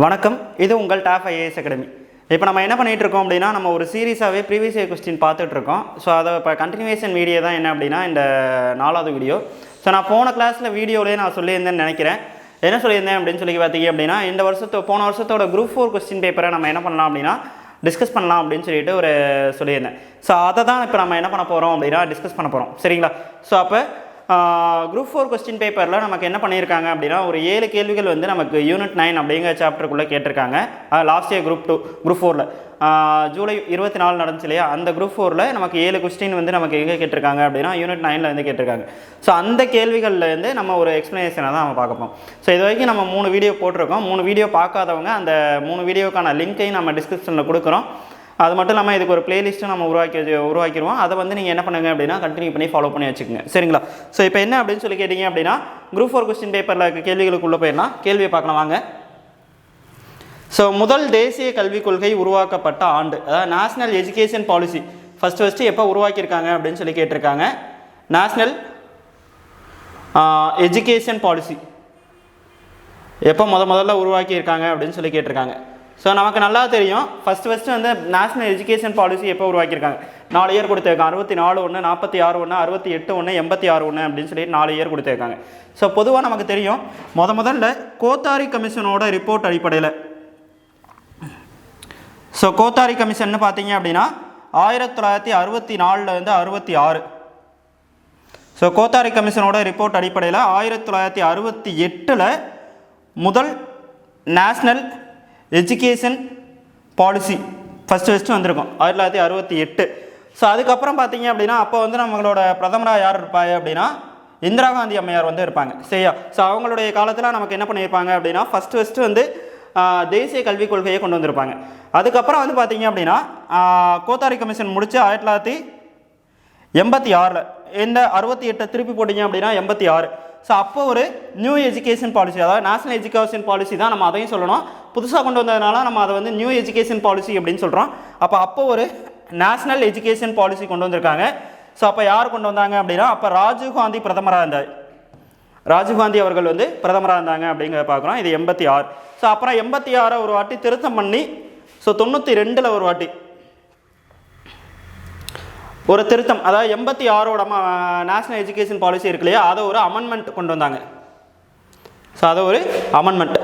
வணக்கம், இது உங்கள் டாப் ஐஏஎஸ் அகாடமி. இப்போ நம்ம என்ன பண்ணிகிட்டு இருக்கோம் அப்படின்னா, நம்ம ஒரு சீரீஸாகவே ப்ரீவியஸ் இயர் கொஸ்டின் பார்த்துட்ருக்கோம். ஸோ அதை இப்போ கண்டினியூவேஷன் வீடியோ தான் என்ன அப்படின்னா இந்த 4வது வீடியோ. ஸோ நான் போன கிளாஸில் வீடியோலேயே நான் சொல்லியிருந்தேன்னு நினைக்கிறேன். என்ன சொல்லியிருந்தேன் அப்படின்னு சொல்லி பார்த்தீங்க அப்படின்னா, போன வருஷத்தோட குரூப் 4 கொஸ்டின் பேப்பரை நம்ம என்ன பண்ணலாம் அப்படின்னா டிஸ்கஸ் பண்ணலாம் அப்படின்னு சொல்லிட்டு சொல்லியிருந்தேன். ஸோ அதை தான் இப்போ நம்ம என்ன பண்ண போகிறோம் அப்படின்னா டிஸ்கஸ் பண்ண போகிறோம். சரிங்களா? ஸோ அப்போ குரூப் 4 கொஸ்டின் பேப்பரில் நமக்கு என்ன பண்ணியிருக்காங்க அப்படின்னா, ஒரு 7 கேள்விகள் வந்து நமக்கு யூனிட் 9 அப்படிங்கிற சாப்டருக்குள்ளே கேட்டிருக்காங்க. லாஸ்ட் இயர் குரூப் 4ல் ஜூலை 24 நடந்துச்சு இல்லையா, அந்த குரூப் 4ல் நமக்கு 7 கொஸ்டின் வந்து நமக்கு எங்கே கேட்டிருக்காங்க அப்படின்னா யூனிட் 9ல் வந்து கேட்டிருக்காங்க. ஸோ அந்த கேள்விகள்லேருந்து நம்ம ஒரு எக்ஸ்ப்ளனேஷனை தான் நம்ம பார்க்க போகிறோம். ஸோ இது வரைக்கும் நம்ம 3 வீடியோ போட்டிருக்கோம். 3 வீடியோ பார்க்காதவங்க அந்த 3 வீடியோக்கான லிங்க்கையும் நம்ம டிஸ்கிரிப்ஷனில் கொடுக்குறோம். அது மட்டும் இல்லாமல் இதுக்கு ஒரு பிளேலிஸ்ட்டும் நம்ம உருவாக்கிடுவோம். அதை வந்து நீங்கள் என்ன பண்ணுங்க அப்படின்னா கண்டினியூ பண்ணி ஃபாலோ பண்ணி வச்சுக்கோங்க. சரிங்களா? ஸோ இப்போ என்ன அப்படின்னு சொல்லி கேட்டிங்க அப்படின்னா, குரூப் 4 கொஸ்டின் பேப்பரில் இருக்க கேள்விகளுக்குள்ளே போயிடலாம். கேள்வியை பார்க்கலாம் வாங்க. ஸோ முதல் தேசிய கல்விக் கொள்கை உருவாக்கப்பட்ட ஆண்டு, அதாவது நேஷ்னல் எஜுகேஷன் பாலிசி ஃபஸ்ட்டு எப்போ உருவாக்கியிருக்காங்க அப்படின்னு சொல்லி கேட்டிருக்காங்க. நேஷ்னல் எஜுகேஷன் பாலிசி எப்போ முதல்ல உருவாக்கியிருக்காங்க அப்படின்னு சொல்லி கேட்டிருக்காங்க. ஸோ நமக்கு நல்லா தெரியும், ஃபஸ்ட்டு வந்து நேஷ்னல் எஜுகேஷன் பாலிசி எப்போ உருவாக்கியிருக்காங்க. 4 இயர் கொடுத்துருக்காங்க. 64 1, 46 1, 68 1, 86 1 அப்படின்னு சொல்லிட்டு 4 இயர் கொடுத்துருக்காங்க. ஸோ பொதுவாக நமக்கு தெரியும், முதல்ல கோத்தாரி கமிஷனோட ரிப்போர்ட் அடிப்படையில், ஸோ கோத்தாரி கமிஷன் பார்த்தீங்க அப்படின்னா 1964 வந்து 66. ஸோ கோத்தாரி கமிஷனோட ரிப்போர்ட் அடிப்படையில் 1968 முதல் நேஷ்னல் எஜுகேஷன் பாலிசி ஃபஸ்ட்டு வந்திருக்கும் 1968. ஸோ அதுக்கப்புறம் பார்த்தீங்க அப்படின்னா அப்போ வந்து நம்மளோட பிரதமராக யார் இருப்பாங்க அப்படின்னா இந்திரா காந்தி அம்மையார் வந்து இருப்பாங்க. சரியா? ஸோ அவங்களுடைய காலத்தில் நமக்கு என்ன பண்ணியிருப்பாங்க அப்படின்னா ஃபஸ்ட்டு வந்து தேசிய கல்விக் கொள்கையை கொண்டு வந்திருப்பாங்க. அதுக்கப்புறம் வந்து பார்த்தீங்க அப்படின்னா கோத்தாரி கமிஷன் முடித்து 1986 இந்த 68 திருப்பி போட்டிங்க அப்படின்னா 86. ஸோ அப்போ ஒரு நியூ எஜுகேஷன் பாலிசி, அதாவது நேஷனல் எஜுகேஷன் பாலிசி தான் நம்ம அதையும் சொல்லணும். புதுசாக கொண்டு வந்ததுனால நம்ம அதை வந்து நியூ எஜுகேஷன் பாலிசி அப்படின்னு சொல்கிறோம். அப்போ ஒரு நேஷ்னல் எஜுகேஷன் பாலிசி கொண்டு வந்திருக்காங்க. ஸோ அப்போ யார் கொண்டு வந்தாங்க அப்படின்னா அப்போ ராஜீவ்காந்தி பிரதமராக இருந்தார். ராஜீவ்காந்தி அவர்கள் வந்து பிரதமராக இருந்தாங்க அப்படிங்கிறத பார்க்குறோம். இது 86. ஸோ அப்புறம் 86 ஒரு வாட்டி திருத்தம் பண்ணி, ஸோ 92 ஒரு வாட்டி ஒரு திருத்தம், அதாவது 86ஓட நேஷ்னல் எஜுகேஷன் பாலிசி இருக்கு இல்லையா, அதை ஒரு அமெண்ட்மெண்ட் கொண்டு வந்தாங்க. ஸோ அதை ஒரு அமெண்ட்மெண்ட்,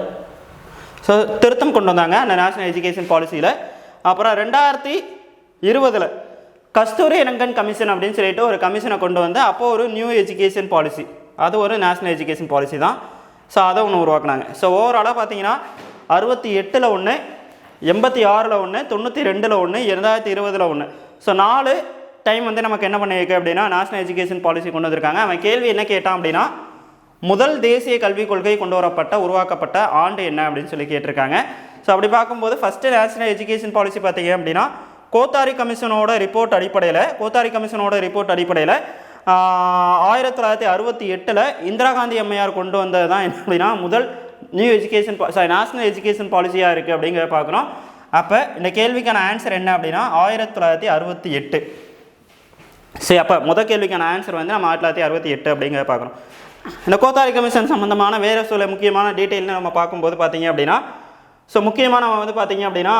ஸோ திருத்தம் கொண்டு வந்தாங்க அந்த நேஷ்னல் எஜுகேஷன் பாலிசியில். அப்புறம் 2020 கஸ்தூரி ரங்கன் கமிஷன் அப்படின்னு சொல்லிட்டு ஒரு கமிஷனை கொண்டு வந்து அப்போது ஒரு நியூ எஜுகேஷன் பாலிசி, அது ஒரு நேஷ்னல் எஜுகேஷன் பாலிசி தான். ஸோ அதை ஒன்று உருவாக்குனாங்க. ஸோ ஓவராலாக பார்த்தீங்கன்னா 68 ஒன்று, 86 ஒன்று, 92 ஒன்று, 2020 ஒன்று. ஸோ 4 டைம் வந்து நமக்கு என்ன பண்ணியிருக்கு அப்படின்னா நேஷ்னல் எஜுகேஷன் பாலிசி கொண்டு வந்திருக்காங்க. அவன் கேள்வி என்ன கேட்டான் அப்படின்னா, முதல் தேசிய கல்விக் கொள்கை உருவாக்கப்பட்ட ஆண்டு என்ன அப்படின்னு சொல்லி கேட்டிருக்காங்க. ஸோ அப்படி பார்க்கும்போது ஃபஸ்ட்டு நேஷ்னல் எஜுகேஷன் பாலிசி பார்த்தீங்க அப்படின்னா கோத்தாரி கமிஷனோட ரிப்போர்ட் அடிப்படையில் 1968 இந்திரா காந்தி அம்மையார் கொண்டு வந்தது தான் என்ன அப்படின்னா முதல் நியூ எஜுகேஷன் நேஷ்னல் எஜுகேஷன் பாலிசியாக இருக்குது அப்படிங்கிறத பார்க்குறோம். அப்போ இந்த கேள்விக்கான ஆன்சர் என்ன அப்படின்னா 1968. சரி, அப்போ முதல் கேள்விக்கான ஆன்சர் வந்து நம்ம 1968 அப்படிங்கிறத பார்க்குறோம். இந்த கோத்தாரி கமிஷன் சம்மந்தமான வேறு சில முக்கியமான டீட்டெயில்னு நம்ம பார்க்கும்போது பார்த்தீங்க அப்படின்னா, ஸோ முக்கியமாக நம்ம வந்து பார்த்தீங்க அப்படின்னா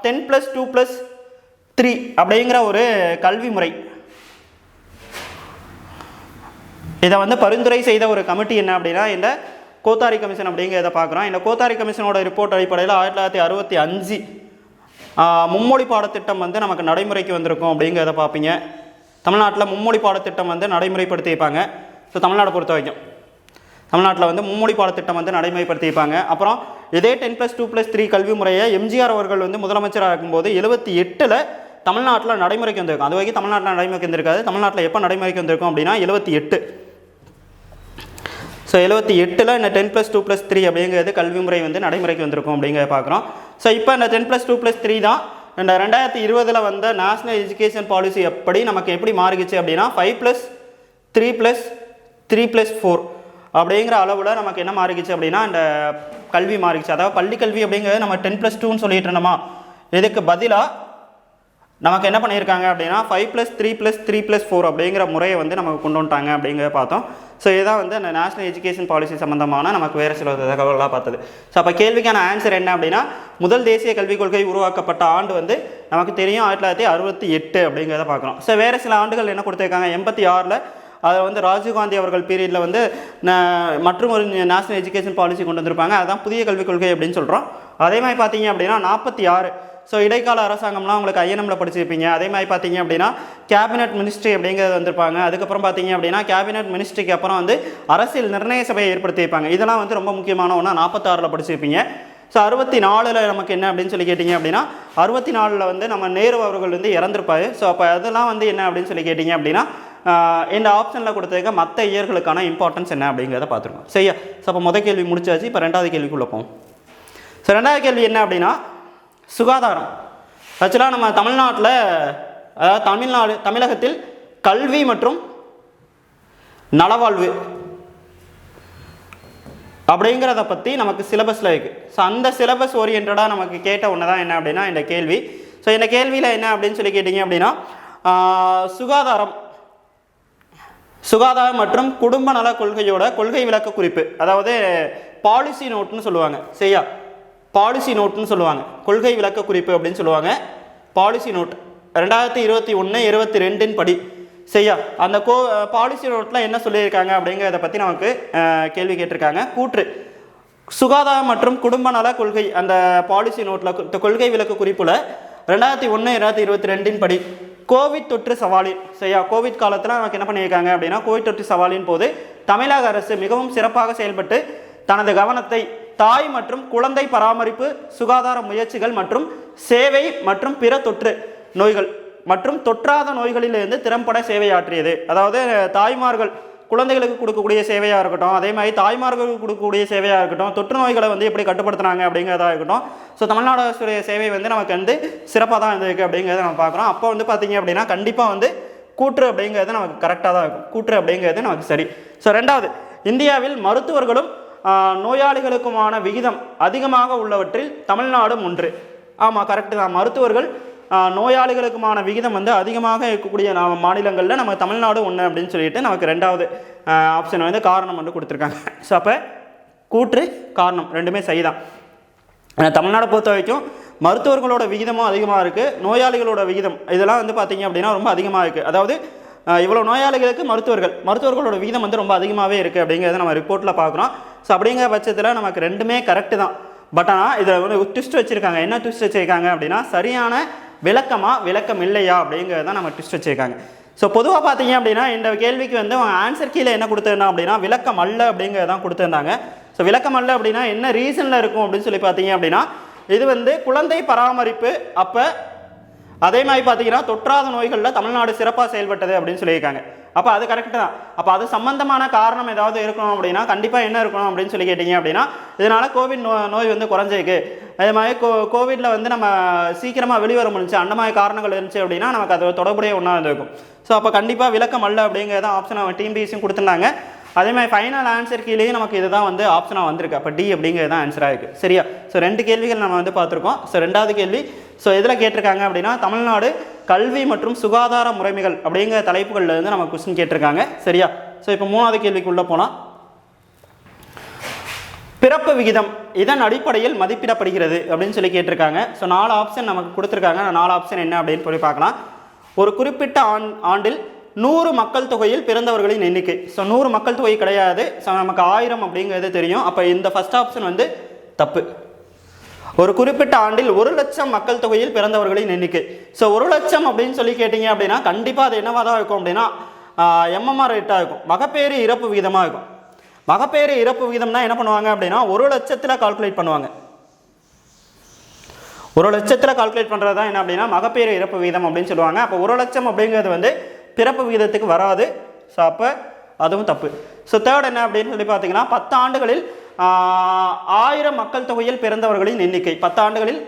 10+2+3 அப்படிங்கிற ஒரு கல்வி முறை, இதை வந்து பரிந்துரை செய்த ஒரு கமிட்டி என்ன அப்படின்னா இந்த கோத்தாரி கமிஷன் அப்படிங்கிறத பார்க்குறோம். இந்த கோத்தாரி கமிஷனோட ரிப்போர்ட் அடிப்படையில் 1965 மும்மொழி பாடத்திட்டம் வந்து நமக்கு நடைமுறைக்கு வந்திருக்கும் அப்படிங்கிறத பார்ப்பீங்க. தமிழ்நாட்டில் மும்மொழி பாடத்திட்டம் வந்து நடைமுறைப்படுத்தியிருப்பாங்க. ஸோ தமிழ்நாடு பொறுத்த வரைக்கும் தமிழ்நாட்டில் வந்து மும்மொழி பாடத்திட்டம் வந்து நடைமுறைப்படுத்தியிருப்பாங்க. அப்புறம் இதே 10+2+3 கல்வி முறையை எம்ஜிஆர் அவர்கள் வந்து முதலமைச்சராக இருக்கும்போது 78 தமிழ்நாட்டில் நடைமுறைக்கு வந்திருக்கும். அது வரைக்கும் தமிழ்நாட்டில் நடைமுறைக்கு வந்திருக்காது. தமிழ்நாட்டில் எப்போ நடைமுறைக்கு வந்திருக்கும் அப்படின்னா 78. ஸோ 78 இந்த 10+2+3 அப்படிங்கிறது கல்வி முறை வந்து நடைமுறைக்கு வந்திருக்கும் அப்படிங்கிறத பார்க்குறோம். ஸோ இப்போ இந்த 10+2+3 தான் இந்த 2020 வந்த நேஷ்னல் எஜுகேஷன் பாலிசி எப்படி மாறிடுச்சு அப்படின்னா 5+3+3+4 அப்படிங்கிற அளவில் நமக்கு என்ன மாறிடுச்சு அப்படின்னா இந்த கல்வி மாறிடுச்சு. அதாவது பள்ளி கல்வி அப்படிங்கிறது நம்ம 10+2ன்னு சொல்லிட்டு இருந்தோமா, இதுக்கு பதிலாக நமக்கு என்ன பண்ணியிருக்காங்க அப்படின்னா 5+3+3+4 அப்படிங்கிற முறையை வந்து நமக்கு கொண்டு வந்துட்டாங்க அப்படிங்கிறத பார்த்தோம். ஸோ இதுதான் வந்து அந்த நேஷனல் எஜுகேஷன் பாலிசி சம்மந்தமான நமக்கு வேறு சில தகவலாக பார்த்தது. ஸோ அப்போ கேள்விக்கான ஆன்சர் என்ன அப்படின்னா, முதல் தேசிய கல்விக் கொள்கை உருவாக்கப்பட்ட ஆண்டு வந்து நமக்கு தெரியும் 1968 அப்படிங்கிறத பார்க்குறோம். ஸோ வேறு சில ஆண்டுகள் என்ன கொடுத்துருக்காங்க, 86 அதை வந்து ராஜீவ்காந்தி அவர்கள் பீரியடில் வந்து மற்றும் ஒரு நேஷனல் எஜுகேஷன் பாலிசி கொண்டு வந்திருப்பாங்க. அதுதான் புதிய கல்விக் கொள்கை அப்படின்னு சொல்கிறோம். அதே மாதிரி பார்த்தீங்க அப்படின்னா 46 ஸோ இடைக்கால அரசாங்கம்லாம் உங்களுக்கு ஐஎன்எம்ல படிச்சிருப்பீங்க. அதே மாதிரி பார்த்தீங்க அப்படின்னா கேபினட் மினிஸ்ட்ரி அப்படிங்கிறது வந்திருப்பாங்க. அதுக்கப்புறம் பார்த்தீங்க அப்படின்னா கேபினட் மினிஸ்ட்ரிக்கு அப்புறம் வந்து அரசியல் நிர்ணய சபையை ஏற்படுத்தியிருப்பாங்க. இதெல்லாம் வந்து ரொம்ப முக்கியமான ஒன்றா 46 படிச்சிருப்பீங்க. ஸோ 64 நமக்கு என்ன அப்படின்னு சொல்லி கேட்டிங்க அப்படின்னா 64 வந்து நம்ம நேரு அவர்கள் வந்து இறந்துருப்பாரு. ஸோ அப்போ அதெல்லாம் வந்து என்ன அப்படின்னு சொல்லி கேட்டிங்க அப்படின்னா இந்த ஆப்ஷனில் கொடுத்துருக்க மற்ற இயர்களுக்கான இம்பார்ட்டன்ஸ் என்ன அப்படிங்கிறத பார்த்துருக்கோம். சரியா? ஸோ அப்போ முதல் கேள்வி முடிச்சாச்சு. இப்போ ரெண்டாவது கேள்விக்குள்ளே போவோம். ஸோ ரெண்டாவது கேள்வி என்ன அப்படின்னா சுகாதாரம். ஆக்சுவலாக நம்ம தமிழ்நாட்டில், அதாவது தமிழகத்தில் கல்வி மற்றும் நலவாழ்வு அப்படிங்கிறத பற்றி நமக்கு சிலபஸில் இருக்குது. ஸோ அந்த சிலபஸ் ஓரியன்டாக நமக்கு கேட்ட ஒன்று தான் என்ன அப்படின்னா இந்த கேள்வி. ஸோ இந்த கேள்வியில் என்ன அப்படின்னு சொல்லி கேட்டிங்க அப்படின்னா சுகாதாரம் மற்றும் குடும்ப நல கொள்கையோட கொள்கை விளக்க குறிப்பு, அதாவது பாலிசி நோட்னு சொல்லுவாங்க. சரியா? பாலிசி நோட்னு சொல்லுவாங்க, கொள்கை விளக்க குறிப்பு அப்படின்னு சொல்லுவாங்க. பாலிசி நோட் 2021-22 படி. சரியா? அந்த பாலிசி நோட்டில் என்ன சொல்லியிருக்காங்க அப்படிங்கிறத பற்றி நமக்கு கேள்வி கேட்டிருக்காங்க. கூற்று சுகாதாரம் மற்றும் குடும்ப நல கொள்கை அந்த பாலிசி நோட்டில் கொள்கை விளக்க குறிப்பில் 2021-22 படி கோவிட் தொற்று சவாலின், சரியா, கோவிட் காலத்தில் நமக்கு என்ன பண்ணியிருக்காங்க அப்படின்னா கோவிட் தொற்று சவாலின் போது தமிழக அரசு மிகவும் சிறப்பாக செயல்பட்டு தனது கவனத்தை தாய் மற்றும் குழந்தை பராமரிப்பு சுகாதார முயற்சிகள் மற்றும் சேவை மற்றும் பிற தொற்று நோய்கள் மற்றும் தொற்றாத நோய்களிலிருந்து திறம்பட சேவையாற்றியது. அதாவது தாய்மார்கள் குழந்தைகளுக்கு கொடுக்கக்கூடிய சேவையாக இருக்கட்டும், அதே மாதிரி தாய்மார்களுக்கு கொடுக்கக்கூடிய சேவையாக இருக்கட்டும், தொற்று நோய்களை வந்து எப்படி கட்டுப்படுத்துனாங்க அப்படிங்கிறதா இருக்கட்டும். ஸோ தமிழ்நாடு அரசுடைய சேவை வந்து நமக்கு வந்து சிறப்பாக தான் இருந்திருக்கு அப்படிங்கிறத நம்ம பார்க்குறோம். அப்போ வந்து பார்த்திங்க அப்படின்னா கண்டிப்பாக வந்து கூற்று அப்படிங்கிறது நமக்கு கரெக்டாக தான் இருக்கும். கூற்று அப்படிங்கிறது நமக்கு சரி. ஸோ ரெண்டாவது, இந்தியாவில் மருத்துவர்களும் நோயாளிகளுக்குமான விகிதம் அதிகமாக உள்ளவற்றில் தமிழ்நாடும் ஒன்று. ஆமாம், கரெக்டு தான். மருத்துவர்கள் நோயாளிகளுக்குமான விகிதம் வந்து அதிகமாக இருக்கக்கூடிய மாநிலங்களில் நம்ம தமிழ்நாடு ஒன்று அப்படின்னு சொல்லிட்டு நமக்கு ரெண்டாவது ஆப்ஷன் வந்து காரணம் வந்து கொடுத்துருக்காங்க. ஸோ அப்போ கூற்று காரணம் ரெண்டுமே சரிதான். தமிழ்நாடை பொறுத்த வரைக்கும் மருத்துவர்களோட விகிதமும் அதிகமாக இருக்குது, நோயாளிகளோட விகிதம் இதெல்லாம் வந்து பார்த்திங்க அப்படின்னா ரொம்ப அதிகமாக இருக்குது. அதாவது இவ்வளோ நோயாளிகளுக்கு மருத்துவர்களோட விகிதம் வந்து ரொம்ப அதிகமாகவே இருக்குது அப்படிங்கிறத நம்ம ரிப்போர்ட்டில் பார்க்குறோம். ஸோ அப்படிங்கிற பட்சத்தில் நமக்கு ரெண்டுமே கரெக்டு தான். பட் ஆனால் இதில் வந்து ட்விஸ்ட் வச்சுருக்காங்க. என்ன ட்விஸ்ட் வச்சுருக்காங்க அப்படின்னா சரியான விளக்கம் இல்லையா அப்படிங்கிறத நம்ம ட்விஸ்ட் வச்சுருக்காங்க. ஸோ பொதுவாக பார்த்தீங்க அப்படின்னா இந்த கேள்விக்கு வந்து அவங்க ஆன்சர் கீழே என்ன கொடுத்துருந்தா அப்படின்னா விளக்கம் அல்ல அப்படிங்கிறதான் கொடுத்துருந்தாங்க. ஸோ விளக்கம் அல்ல அப்படின்னா என்ன ரீசனில் இருக்கும் அப்படின்னு சொல்லி பார்த்தீங்க அப்படின்னா இது வந்து குழந்தை பராமரிப்பு அப்போ அதே மாதிரி பார்த்தீங்கன்னா தொற்றாத நோய்களில் தமிழ்நாடு சிறப்பாக செயல்பட்டது அப்படின்னு சொல்லியிருக்காங்க. அப்போ அது கரெக்டு தான். அப்போ அது சம்பந்தமான காரணம் ஏதாவது இருக்கணும் அப்படின்னா கண்டிப்பாக என்ன இருக்கணும் அப்படின்னு சொல்லி கேட்டிங்க அப்படின்னா இதனால் கோவிட் நோய் வந்து குறைஞ்சிருக்கு, அதே மாதிரி கோவிடில் வந்து நம்ம சீக்கிரமாக வெளிவர முடிஞ்சு அந்த மாதிரி காரணங்கள் இருந்துச்சு அப்படின்னா நமக்கு அது தொடர்புடைய ஒன்றா இருக்கும். ஸோ அப்போ கண்டிப்பாக விளக்கம் அல்ல அப்படிங்கிறத ஆப்ஷன் அவன் டீம் பிஎஸ்சியும் கொடுத்துருந்தாங்க. அதே மாதிரி ஃபைனல் ஆன்சர் கீழேயே நமக்கு இதுதான் வந்து ஆப்ஷனாக வந்திருக்கு. அப்போ டி அப்படிங்கிறது தான் ஆன்சராக இருக்குது. சரியா? ஸோ ரெண்டு கேள்விகள் நம்ம வந்து பார்த்துருக்கோம். ஸோ ரெண்டாவது கேள்வி ஸோ எதில் கேட்டிருக்காங்க அப்படின்னா தமிழ்நாடு கல்வி மற்றும் சுகாதார முறைமைகள் அப்படிங்கிற தலைப்புகளில் இருந்து நம்ம கொஸ்டின் கேட்டிருக்காங்க. சரியா? ஸோ இப்போ மூணாவது கேள்விக்குள்ளே போனால் பிறப்பு விகிதம் இதன் அடிப்படையில் மதிப்பிடப்படுகிறது அப்படின்னு சொல்லி கேட்டிருக்காங்க. ஸோ 4 ஆப்ஷன் நமக்கு கொடுத்துருக்காங்க. 4 ஆப்ஷன் என்ன அப்படின்னு சொல்லி பார்க்கலாம். ஒரு குறிப்பிட்ட ஆண்டில் 100 மக்கள் தொகையில் பிறந்தவர்களின் எண்ணிக்கை. ஸோ 100 மக்கள் தொகை கிடையாது. ஸோ நமக்கு 1000 அப்படிங்கிறது தெரியும். அப்போ இந்த ஃபர்ஸ்ட் ஆப்ஷன் வந்து தப்பு. ஒரு குறிப்பிட்ட ஆண்டில் 1 லட்சம் மக்கள் தொகையில் பிறந்தவர்களின் எண்ணிக்கை. ஸோ 1 லட்சம் அப்படின்னு சொல்லி கேட்டிங்க அப்படின்னா கண்டிப்பாக அது என்னவாக தான் இருக்கும் அப்படின்னா எம்எம்ஆர் ரேட்டாக இருக்கும், மகப்பேறு இறப்பு விகிதமாக இருக்கும். மகப்பேறு இறப்பு விகிதம்னா என்ன பண்ணுவாங்க அப்படின்னா 1 லட்சத்தில் கால்குலேட் பண்ணுவாங்க. 1 லட்சத்தில் கால்குலேட் பண்ணுறது தான் என்ன அப்படின்னா மகப்பேறு இறப்பு விகிதம் அப்படின்னு சொல்லுவாங்க. அப்போ 1 லட்சம் அப்படிங்கிறது வந்து பிறப்பு விகிதத்துக்கு வராது. ஸோ அப்போ அதுவும் தப்பு. ஸோ தேர்ட் என்ன அப்படின்னு சொல்லி பார்த்தீங்கன்னா 10 ஆண்டுகளில் 1000 மக்கள் தொகையில் பிறந்தவர்களின் எண்ணிக்கை. 10 ஆண்டுகளில்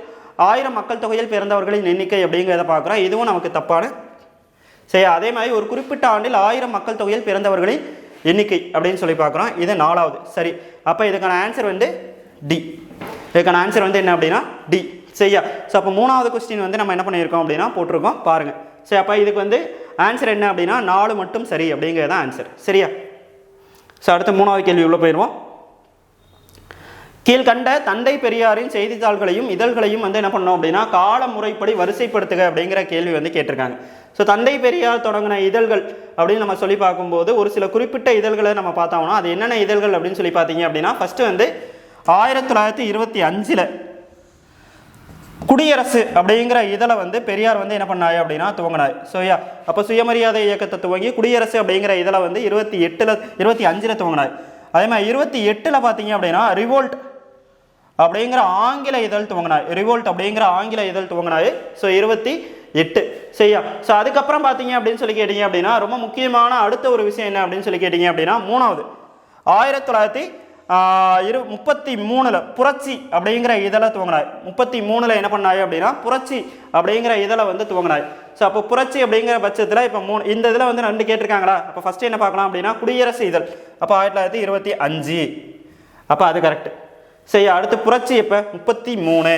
1000 மக்கள் தொகையில் பிறந்தவர்களின் எண்ணிக்கை அப்படிங்கிறத பார்க்குறோம். இதுவும் நமக்கு தப்பான. சரி, அதே மாதிரி ஒரு குறிப்பிட்ட ஆண்டில் 1000 மக்கள் தொகையில் பிறந்தவர்களின் எண்ணிக்கை அப்படின்னு சொல்லி பார்க்குறோம். இது 4வது. சரி, அப்போ இதுக்கான ஆன்சர் வந்து டி. இதுக்கான ஆன்சர் வந்து என்ன அப்படின்னா டி. சரியா? ஸோ அப்போ 3வது கொஸ்டின் வந்து நம்ம என்ன பண்ணியிருக்கோம் அப்படின்னா போட்டிருக்கோம் பாருங்கள். சரி, அப்போ இதுக்கு வந்து ஆன்சர் என்ன அப்படின்னா 4 மட்டும் சரி அப்படிங்கிறது தான் ஆன்சர். சரியா? ஸோ அடுத்து மூணாவது கேள்வி உள்ள போயிடுவோம். கீழ்கண்ட தந்தை பெரியாரின் செய்தித்தாள்களையும் இதழ்களையும் வந்து என்ன பண்ணோம் அப்படின்னா கால முறைப்படி வரிசைப்படுத்துக அப்படிங்கிற கேள்வி வந்து கேட்டிருக்காங்க. ஸோ தந்தை பெரியார் தொடங்கின இதழ்கள் அப்படின்னு நம்ம சொல்லி பார்க்கும்போது ஒரு சில குறிப்பிட்ட இதழ்களை நம்ம பார்த்தோம்னா அது என்னென்ன இதழ்கள் அப்படின்னு சொல்லி பார்த்தீங்க அப்படின்னா ஃபஸ்ட்டு வந்து 1925 குடியரசு அப்படிங்கிற இதழை வந்து பெரியார் வந்து என்ன பண்ணாய் அப்படின்னா துவங்கினார். ஸோ அப்போ சுயமரியாதை இயக்கத்தை துவங்கி குடியரசு அப்படிங்கிற இதழை வந்து 25 துவங்கினார். அதே மாதிரி 28 பார்த்தீங்க அப்படின்னா ரிவோல்ட் அப்படிங்கிற ஆங்கில இதழ் துவங்கினார். ரிவோல்ட் அப்படிங்கிற ஆங்கில இதழ் துவங்கினார். ஸோ 28 சரியா. ஸோ அதுக்கப்புறம் பார்த்தீங்க அப்படின்னு சொல்லி கேட்டீங்க அப்படின்னா ரொம்ப முக்கியமான அடுத்த ஒரு விஷயம் என்ன அப்படின்னு சொல்லி கேட்டீங்க அப்படின்னா மூணாவது 1933 புரட்சி அப்படிங்கிற இதழை துவங்கினார். 33 என்ன பண்ணாய் அப்படின்னா புரட்சி அப்படிங்கிற இதழை வந்து துவங்கினார். ஸோ அப்போ புரட்சி அப்படிங்கிற பட்சத்தில் இப்போ இந்த இதில் வந்து 2 கேட்டிருக்காங்களா. அப்போ ஃபஸ்ட்டு என்ன பார்க்கலாம் அப்படின்னா குடியரசு இதழ். அப்போ 1925 அப்போ அது கரெக்டு. சரி அடுத்து புரட்சி எப்போ 33.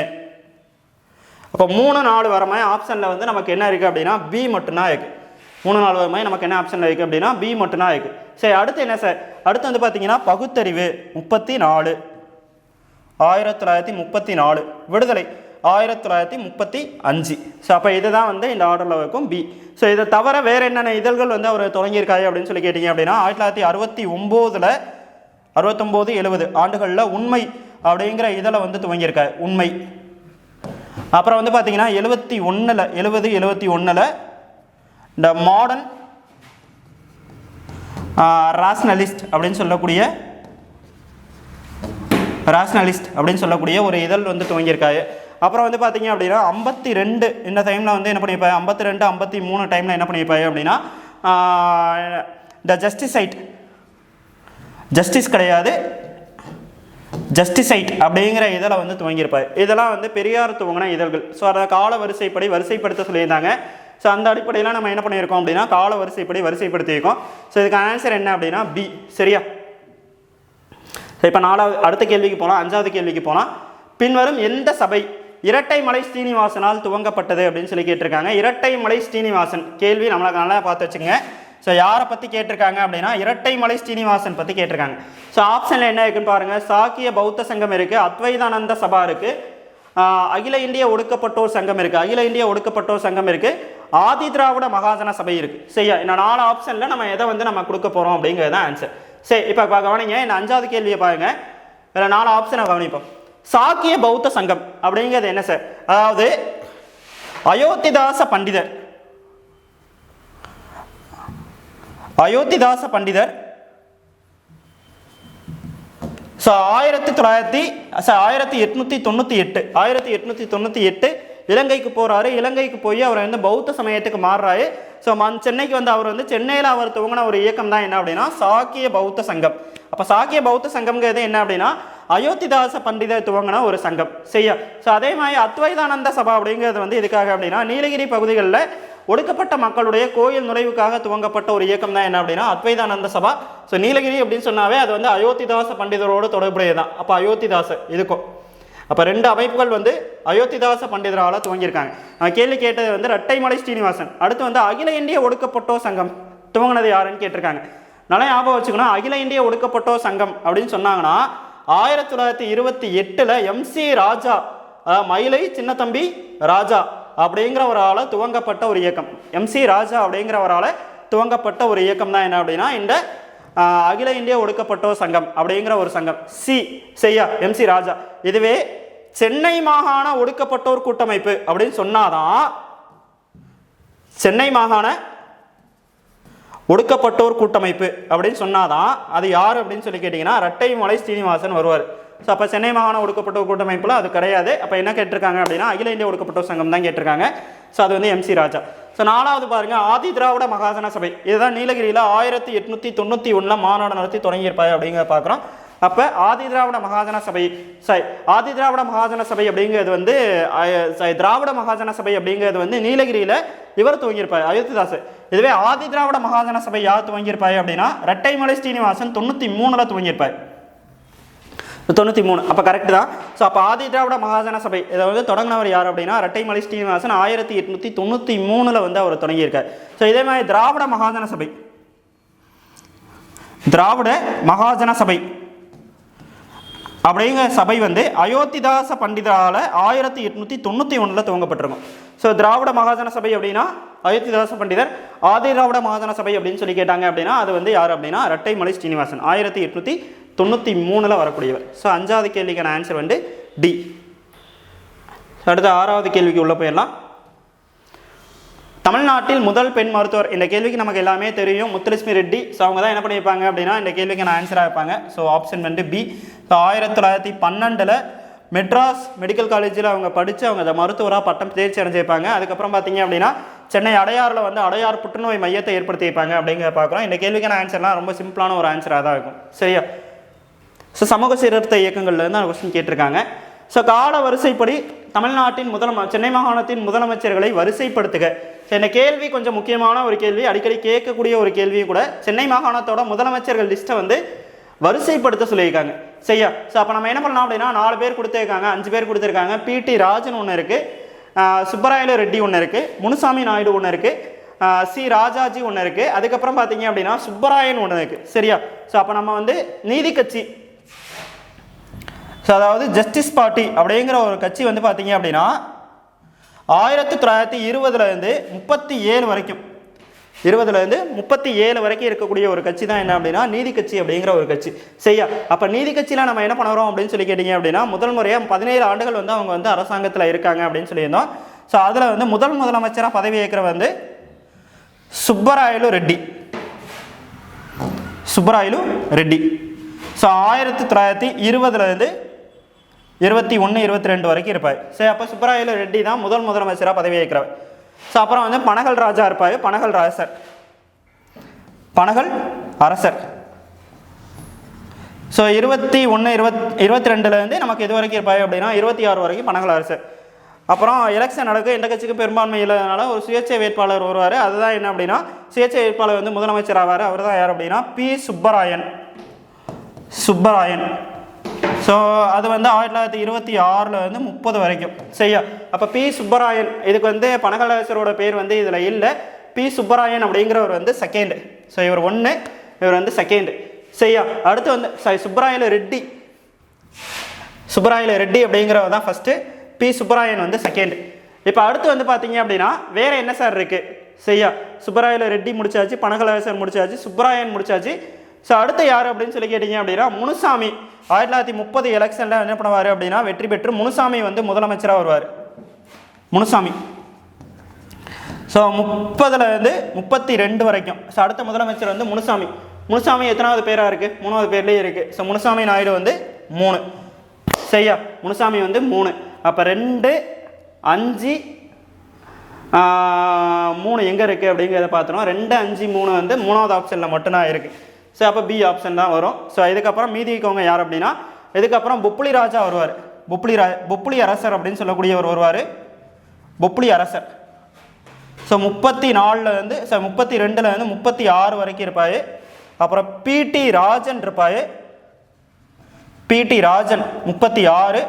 அப்போ 3 4 வரமே ஆப்ஷனில் வந்து நமக்கு என்ன இருக்குது அப்படின்னா பி மட்டும்தான் இருக்குது. 3 4 வரமே நமக்கு என்ன ஆப்ஷனில் இருக்குது அப்படின்னா பி மட்டும்தான் இருக்குது. சரி அடுத்து என்ன சார் அடுத்து வந்து பார்த்தீங்கன்னா பகுத்தறிவு 34 1934 விடுதலை 1935. ஸோ அப்போ இதுதான் வந்து இந்த ஆர்டரில் இருக்கும் பி. ஸோ இதை தவிர வேறு என்னென்ன இதழ்கள் வந்து அவர் தொடங்கியிருக்காரு அப்படின்னு சொல்லி கேட்டிங்க அப்படின்னா 1969 69 70 ஆண்டுகளில் உண்மை அப்படிங்கிற இதழை வந்து துவங்கியிருக்காரு உண்மை. அப்புறம் வந்து பார்த்தீங்கன்னா 71 71 இந்த மாடர்ன் ராஷ்னலிஸ்ட் அப்படின்னு சொல்லக்கூடிய ஒரு இதழ் வந்து துவங்கியிருக்காரு. அப்புறம் வந்து பார்த்தீங்க அப்படின்னா 52 இந்த டைமில் வந்து என்ன பண்ணியிருப்பாரு 52 53 டைமில் என்ன பண்ணியிருப்பாரு அப்படின்னா இந்த ஜஸ்டிஸ் கிடையாது ஜஸ்டிசைட் அப்படிங்கிற இதழை வந்து துவங்கியிருப்பார். இதெல்லாம் வந்து பெரியார் துவங்கின இதழ்கள். ஸோ அதை கால வரிசைப்படி வரிசைப்படுத்த சொல்லியிருந்தாங்க. ஸோ அந்த அடிப்படையில் நம்ம என்ன பண்ணியிருக்கோம் அப்படின்னா கால வரிசைப்படி வரிசைப்படுத்தியிருக்கோம். ஸோ இதுக்கு ஆன்சர் என்ன அப்படின்னா பி சரியா. இப்போ அடுத்த கேள்விக்கு போகலாம். 5வது கேள்விக்கு போகலாம். பின்வரும் எந்த சபை இரட்டைமலை ஸ்ரீனிவாசனால் துவங்கப்பட்டது அப்படின்னு சொல்லி கேட்டிருக்காங்க. இரட்டைமலை ஸ்ரீனிவாசன் கேள்வி நம்மளுக்கு நல்லா பார்த்து வச்சுங்க. ஸோ யாரை பற்றி கேட்டிருக்காங்க அப்படின்னா இரட்டைமலை ஸ்ரீனிவாசன் பற்றி கேட்டிருக்காங்க. ஸோ ஆப்ஷனில் என்ன இருக்குன்னு பாருங்கள். சாக்கிய பௌத்த சங்கம் இருக்குது, அத்வைதானந்த சபா இருக்குது, அகில இந்திய ஒடுக்கப்பட்டோர் சங்கம் இருக்குது, ஆதி திராவிட மகாஜன சபை இருக்குது. சரியா இந்த 4 ஆப்ஷனில் நம்ம எதை வந்து நம்ம கொடுக்க போகிறோம் அப்படிங்கிறது தான் ஆன்சர். சரி இப்போ கவனிங்க இந்த 5வது கேள்வியை பாருங்க. இதில் 4 ஆப்ஷனை கவனிப்போம். சாக்கிய பௌத்த சங்கம் அப்படிங்கிறது என்ன சார்? அதாவது அயோத்திதாச பண்டிதர் ஸோ 1898 இலங்கைக்கு போகிறாரு. இலங்கைக்கு போய் அவர் வந்து பௌத்த சமயத்துக்கு மாறுறாரு. ஸோ சென்னைக்கு வந்து அவர் வந்து சென்னையில் அவர் துவங்கின ஒரு இயக்கம் தான் என்ன அப்படின்னா சாக்கிய பௌத்த சங்கம். அப்போ சாக்கிய பௌத்த சங்கம்ங்கிறது என்ன அப்படின்னா அயோத்திதாச பண்டிதர் துவங்கின ஒரு சங்கம். சரியா. ஸோ அதே மாதிரி அத்வைதானந்த சபா அப்படிங்கிறது வந்து எதுக்காக அப்படின்னா நீலகிரி பகுதிகளில் ஒடுக்கப்பட்ட மக்களுடைய கோயில் நுழைவுக்காக துவங்கப்பட்ட ஒரு இயக்கம் தான் என்ன அப்படின்னா அத்வைதானந்த சபா. ஸோ நீலகிரி அப்படின்னு சொன்னாவே அது வந்து அயோத்திதாச பண்டிதரோடு தொடர்புடையதான். அப்போ அயோத்திதாச இதுக்கும் அப்போ 2 அமைப்புகள் வந்து அயோத்திதாச பண்டிதரால் துவங்கியிருக்காங்க. நான் கேள்வி கேட்டது வந்து இரட்டைமலை ஸ்ரீனிவாசன். அடுத்து வந்து அகில இந்திய ஒடுக்கப்பட்டோர் சங்கம் துவங்கினது யாருன்னு கேட்டிருக்காங்க. நல்லா ஞாபகம் வச்சுக்கணும். அகில இந்திய ஒடுக்கப்பட்டோர் சங்கம் அப்படின்னு சொன்னாங்கன்னா 1928 MC ராஜா மயிலை சின்னத்தம்பி ராஜா அப்படிங்கிற ஒரு ஆளை துவங்கப்பட்ட ஒரு இயக்கம். MC ராஜா அப்படிங்கிற ஒரு ஆளை துவங்கப்பட்ட ஒரு இயக்கம் தான் என்ன அப்படின்னா இந்த அகில இந்திய ஒடுக்கப்பட்டோர் சங்கம் அப்படிங்கிற ஒரு சங்கம். செய்யா MC ராஜா. இதுவே சென்னை மாகாண ஒடுக்கப்பட்டோர் கூட்டமைப்பு அப்படின்னு சொன்னாதான் சென்னை மாகாண ஒடுக்கப்பட்டோர் கூட்டமைப்பு அப்படின்னு சொன்னாதான் அது யார் அப்படின்னு சொல்லி கேட்டிங்கன்னா இரட்டைமலை ஸ்ரீனிவாசன் வருவார். ஸோ அப்போ சென்னை மாகாண ஒடுக்கப்பட்டோர் கூட்டமைப்பில் அது கிடையாது. அப்போ என்ன கேட்டிருக்காங்க அப்படின்னா அகில இந்திய ஒடுக்கப்பட்டோர் சங்கம் தான் கேட்டிருக்காங்க. ஸோ அது வந்து MC ராஜா. ஸோ 4வது பாருங்கள் ஆதி திராவிட மகாஜன சபை. இதுதான் நீலகிரியில் 1891 மாநாடு நடத்தி தொடங்கியிருப்பாரு அப்படிங்கிற பார்க்குறோம். அப்போ ஆதி திராவிட மகாஜன சபை அப்படிங்கிறது வந்து திராவிட மகாஜன சபை அப்படிங்கிறது வந்து நீலகிரியில் இவர் துவங்கியிருப்பார் அயோத்திதாசர். இதுவே ஆதி திராவிட மகாஜன சபை யார் துவங்கியிருப்பார் அப்படின்னா இரட்டைமலை ஸ்ரீனிவாசன் 93 துவங்கியிருப்பார். 93 அப்போ கரெக்டு தான். ஸோ அப்போ ஆதி திராவிட மகாஜன சபை இதை வந்து தொடங்கினவர் யார் அப்படின்னா இரட்டைமலை ஸ்ரீனிவாசன் 1893 வந்து அவர் தொடங்கியிருக்கார். ஸோ இதே மாதிரி திராவிட மகாஜன சபை திராவிட மகாஜன சபை அப்படிங்கிற சபை வந்து அயோத்திதாச பண்டிதரால் 1891 துவங்கப்பட்டிருக்கும். ஸோ திராவிட மகாஜன சபை அப்படின்னா அயோத்திதாச பண்டிதர். ஆதி திராவிட மகாஜன சபை அப்படின்னு சொல்லி கேட்டாங்க அப்படின்னா அது வந்து யார் அப்படின்னா இரட்டைமலை ஸ்ரீனிவாசன் 1893 வரக்கூடியவர். ஸோ 5வது கேள்விக்கான ஆன்சர் வந்து டி. அடுத்த 6வது கேள்விக்கு உள்ள போயிடலாம். தமிழ்நாட்டில் முதல் பெண் மருத்துவர், இந்த கேள்விக்கு நமக்கு எல்லாமே தெரியும், முத்துலட்சுமி ரெட்டி. ஸோ அவங்க தான் என்ன பண்ணியிருப்பாங்க அப்படின்னா இந்த கேள்விக்கான ஆன்சராக இருப்பாங்க. ஸோ ஆப்ஷன் வந்து பி. ஸோ 1912 மெட்ராஸ் மெடிக்கல் காலேஜில் அவங்க படித்து அவங்க அந்த மருத்துவராக பட்டம் தேர்ச்சி அடைஞ்சிருப்பாங்க. அதுக்கப்புறம் பார்த்தீங்க அப்படின்னா சென்னை அடையாறில் வந்து அடையார் புற்றுநோய் மையத்தை ஏற்படுத்தியிருப்பாங்க அப்படிங்கிற பார்க்குறோம். இந்த கேள்விக்கான ஆன்சர்லாம் ரொம்ப சிம்பிளான ஒரு ஆன்சராக தான் இருக்கும். சரியா? ஸோ சமூக சீர்திருத்த இயக்கங்கள்லேருந்து அந்த கொஸ்டின் கேட்டிருக்காங்க. ஸோ கால வரிசைப்படி தமிழ்நாட்டின் சென்னை மாகாணத்தின் முதலமைச்சர்களை வரிசைப்படுத்துக. ஸோ இந்த கேள்வி கொஞ்சம் முக்கியமான ஒரு கேள்வி, அடிக்கடி கேட்கக்கூடிய ஒரு கேள்வியும் கூட. சென்னை மாகாணத்தோட முதலமைச்சர்கள் லிஸ்ட்டை வந்து வரிசைப்படுத்த சொல்லியிருக்காங்க. சரியா? ஸோ அப்போ நம்ம என்ன பண்ணலாம் அப்படின்னா 4 பேர் கொடுத்துருக்காங்க, 5 பேர் கொடுத்துருக்காங்க. பிடி ராஜன் ஒன்று இருக்குது, சுப்பராயலு ரெட்டி ஒன்று இருக்குது, முனுசாமி நாயுடு ஒன்று இருக்குது, சி ராஜாஜி ஒன்று இருக்குது, அதுக்கப்புறம் பார்த்தீங்க அப்படின்னா சுப்பராயன் ஒன்று இருக்குது. சரியா? ஸோ அப்போ நம்ம வந்து நீதி கட்சி, ஸோ அதாவது ஜஸ்டிஸ் பார்ட்டி அப்படிங்கிற ஒரு கட்சி வந்து பார்த்தீங்க அப்படின்னா 1920 37 வரைக்கும் 37 வரைக்கும் இருக்கக்கூடிய ஒரு கட்சி தான் என்ன அப்படின்னா நீதி கட்சி அப்படிங்கிற ஒரு கட்சி. சரியா? அப்போ நீதி கட்சியில் நம்ம என்ன பண்ணுறோம் அப்படின்னு சொல்லி கேட்டிங்க அப்படின்னா முதல் முறையாக 17 ஆண்டுகள் வந்து அவங்க வந்து அரசாங்கத்தில் இருக்காங்க அப்படின்னு சொல்லியிருந்தோம். ஸோ அதில் வந்து முதலமைச்சராக பதவி ஏற்கிற வந்து சுப்பராயலு ரெட்டி. ஸோ 1920 21 22 வரைக்கும் இருப்பார். சரி, அப்போ சுப்பராயலு ரெட்டி தான் முதலமைச்சராக பதவி ஏற்கிறவர். ஸோ அப்புறம் வந்து பனகல் ராஜா இருப்பார், பனகல் அரசர். ஸோ 21 22 நமக்கு எது வரைக்கும் இருப்பார் அப்படின்னா 26 வரைக்கும் பனகல் அரசர். அப்புறம் எலெக்ஷன் நடக்கும், எந்த கட்சிக்கு பெரும்பான்மை இல்லாதனால ஒரு சுயேட்சை வேட்பாளர் வருவார். அதுதான் என்ன அப்படின்னா சுயேட்சை வேட்பாளர் வந்து முதலமைச்சர் ஆவார். அவர் தான் யார் அப்படின்னா பி சுப்பராயன். ஸோ அது வந்து 1926 வந்து 30 வரைக்கும். சரியா? அப்போ பி சுப்பராயன், இதுக்கு வந்து பனகலரசரோட பேர் வந்து இதில் இல்லை. பி சுப்பராயன் அப்படிங்கிறவர் வந்து செகண்ட். ஸோ இவர் 1, இவர் வந்து செகண்ட். சரியா? அடுத்து வந்து சுப்பராயலு ரெட்டி அப்படிங்கிறவர் தான் ஃபஸ்ட்டு, பி சுப்பராயன் வந்து செகண்ட். இப்போ அடுத்து வந்து பார்த்தீங்க அப்படின்னா வேறு என்ன சார் இருக்குது? சரியா? சுப்பராயலு ரெட்டி முடிச்சாச்சு, பனகலரசர் முடிச்சாச்சு, சுப்பராயன் முடிச்சாச்சு. ஸோ அடுத்து யார் அப்படின்னு சொல்லி கேட்டிங்க அப்படின்னா முனுசாமி. 1930 எலெக்ஷனில் என்ன பண்ணுவார் அப்படின்னா வெற்றி பெற்று முனுசாமி வந்து முதலமைச்சராக வருவார். ஸோ 30 32 வரைக்கும். ஸோ அடுத்த முதலமைச்சர் வந்து முனுசாமி எத்தனாவது பேராக இருக்குது? 3வது பேர்லேயே இருக்குது. ஸோ முனுசாமி நாயுடு வந்து 3. சரியா? முனுசாமி வந்து 3. அப்போ 2 5 3 எங்கே இருக்குது அப்படிங்கிறத பார்த்துறோம். 2 5 3 வந்து 3வது ஆப்ஷனில் மட்டும்தான் இருக்குது. ஸோ அப்போ பி ஆப்ஷன் தான் வரும். ஸோ இதுக்கப்புறம் மீதி இருக்கவங்க யார் அப்படின்னா இதுக்கப்புறம் பொப்புளி ராஜா வருவார். பொப்புளி அரசர் அப்படின்னு சொல்லக்கூடியவர் வருவார். பொப்புளி அரசர். ஸோ 34 ஸோ 32 36 வரைக்கும் இருப்பார். அப்புறம் பிடி ராஜன் இருப்பார். 36.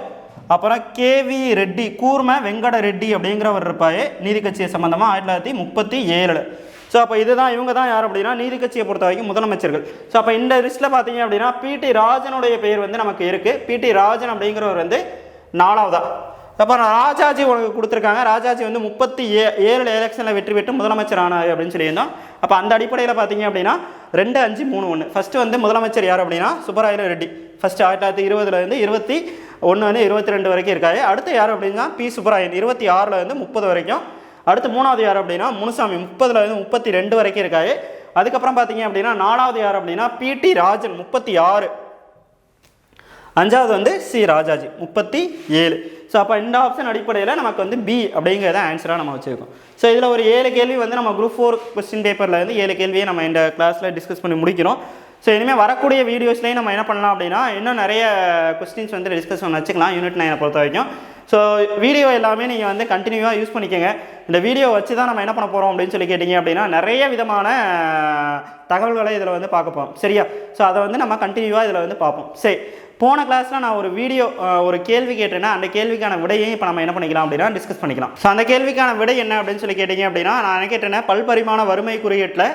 அப்புறம் கேவி ரெட்டி, கூர்ம வெங்கட ரெட்டி அப்படிங்கிறவர் இருப்பார் நீதி கட்சியை சம்பந்தமாக 1937. ஸோ அப்போ இதுதான் இவங்க தான் யார் அப்படின்னா நீதி கட்சியை பொறுத்த வரைக்கும் முதலமைச்சர்கள். ஸோ அப்போ இந்த லிஸ்ட்டில் பார்த்தீங்க அப்படின்னா பிடி ராஜனுடைய பேர் வந்து நமக்கு இருக்குது. பிடி ராஜன் அப்படிங்கிறவர் வந்து 4வதா. அப்புறம் ராஜாஜி உனக்கு கொடுத்துருக்காங்க. ராஜாஜி வந்து 37 எலெக்ஷனில் வெற்றி பெற்று முதலமைச்சர் ஆனார் அப்படின்னு சொல்லியிருந்தோம். அப்போ அந்த அடிப்படையில் பார்த்தீங்க அப்படின்னா 2 5 3 1. ஃபஸ்ட்டு வந்து முதலமைச்சர் யார் அப்படின்னா சுப்பராயலு ரெட்டி. ஃபஸ்ட்டு 1920 21 22 வரைக்கும் இருக்காரு. அடுத்து யார் அப்படின்னா பி சுப்பராயன் 26 30 வரைக்கும். அடுத்து 3வது யார் அப்படின்னா முனுசாமி 30 32 வரைக்கும் இருக்காரு. அதுக்கப்புறம் பார்த்தீங்க அப்படின்னா 4வது யார் அப்படின்னா பிடி ராஜன் 36. 5வது வந்து சி ராஜாஜி 37. ஸோ அப்போ இந்த ஆப்ஷன் அடிப்படையில் நமக்கு வந்து பி அப்படிங்கிறத ஆன்சராக நம்ம வச்சுருக்கோம். ஸோ இதில் ஒரு 7 கேள்வி வந்து நம்ம குரூப் 4 கொஸ்டின் பேப்பரில் வந்து 7 கேள்வியை நம்ம இந்த கிளாஸில் டிஸ்கஸ் பண்ணி முடிக்கிறோம். ஸோ இனிமேல் வரக்கூடிய வீடியோஸ்லேயும் நம்ம என்ன பண்ணலாம் அப்படின்னா இன்னும் நிறைய கொஸ்டின்ஸ் வந்து டிஸ்கஸ் பண்ண வச்சுக்கலாம் யூனிட் 9 பொறுத்த வரைக்கும். ஸோ வீடியோ எல்லாமே நீங்கள் வந்து கண்டினியூவாக யூஸ் பண்ணிக்கோங்க. இந்த வீடியோ வச்சு தான் நம்ம என்ன பண்ண போகிறோம் அப்படின்னு சொல்லி கேட்டிங்க அப்படின்னா நிறைய விதமான தகவல்களை இதில் வந்து பார்க்க போகிறோம். சரியா? ஸோ அதை வந்து நம்ம கண்டினியூவாக இதில் வந்து பார்ப்போம். சரி, போன கிளாஸில் நான் ஒரு கேள்வி கேட்டேன்னா அந்த கேள்விக்கான விடையையும் இப்போ நம்ம என்ன பண்ணிக்கலாம் அப்படின்னா டிஸ்கஸ் பண்ணிக்கலாம். ஸோ அந்த கேள்விக்கான விடை என்ன அப்படின்னு சொல்லி கேட்டிங்க அப்படின்னா நான் என்ன கேட்டேன்னா பல்பரிமாண வறுமை குறியீட்டில்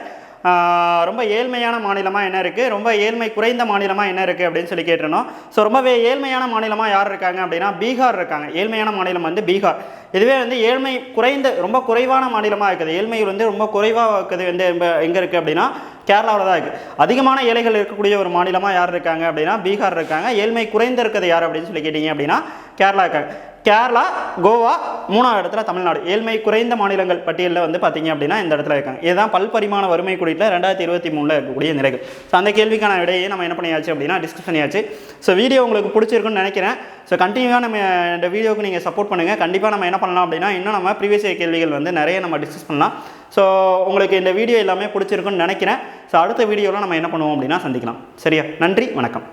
ரொம்ப ஏழ்மையான மாநிலமாக என்ன இருக்குது, ரொம்ப ஏழ்மை குறைந்த மாநிலமாக என்ன இருக்குது அப்படின்னு சொல்லி கேட்டிருந்தோம். ஸோ ரொம்பவே ஏழ்மையான மாநிலமாக யார் இருக்காங்க அப்படின்னா பீகார் இருக்காங்க. ஏழ்மையான மாநிலம் வந்து பீகார். இதுவே வந்து ஏழ்மை குறைந்த ரொம்ப குறைவான மாநிலமாக இருக்குது. ஏழ்மை வந்து ரொம்ப குறைவாக இருக்குது வந்து எங்கே இருக்குது அப்படின்னா கேரளாவில் தான் இருக்குது. அதிகமான ஏழைகள் இருக்கக்கூடிய ஒரு மாநிலமாக யார் இருக்காங்க அப்படின்னா பீகார் இருக்காங்க. ஏழ்மை குறைந்து இருக்கிறது யார் அப்படின்னு சொல்லி கேட்டிங்க அப்படின்னா கேரளா இருக்காங்க. கேரளா, கோவா, 3வது இடத்துல தமிழ்நாடு. ஏழ்மை குறைந்த மாநிலங்கள் பட்டியலில் வந்து பார்த்தீங்க அப்படின்னா இந்த இடத்துல இருக்காங்க. இதுதான் பல்பரிமாண வறுமை குறியீட்டில் 2023 இருக்கக்கூடிய நிலைகள். ஸோ அந்த கேள்விக்கான விடையை நம்ம என்ன பண்ணியாச்சு அப்படின்னா டிஸ்கஸ் பண்ணியாச்சு. ஸோ வீடியோ உங்களுக்கு பிடிச்சிருக்குன்னு நினைக்கிறேன். ஸோ கண்டினியூவாக நம்ம இந்த வீடியோவுக்கு நீங்கள் சப்போர்ட் பண்ணுங்கள். கண்டிப்பாக நம்ம என்ன பண்ணலாம் அப்படின்னா இன்னும் நம்ம ப்ரீவியஸ் கேள்விகள் வந்து நிறைய நம்ம டிஸ்கஸ் பண்ணலாம். ஸோ உங்களுக்கு இந்த வீடியோ எல்லாமே பிடிச்சிருக்குன்னு நினைக்கிறேன். ஸோ அடுத்த வீடியோவில் நம்ம என்ன பண்ணுவோம் அப்படின்னா சந்திக்கலாம். சரியா? நன்றி, வணக்கம்.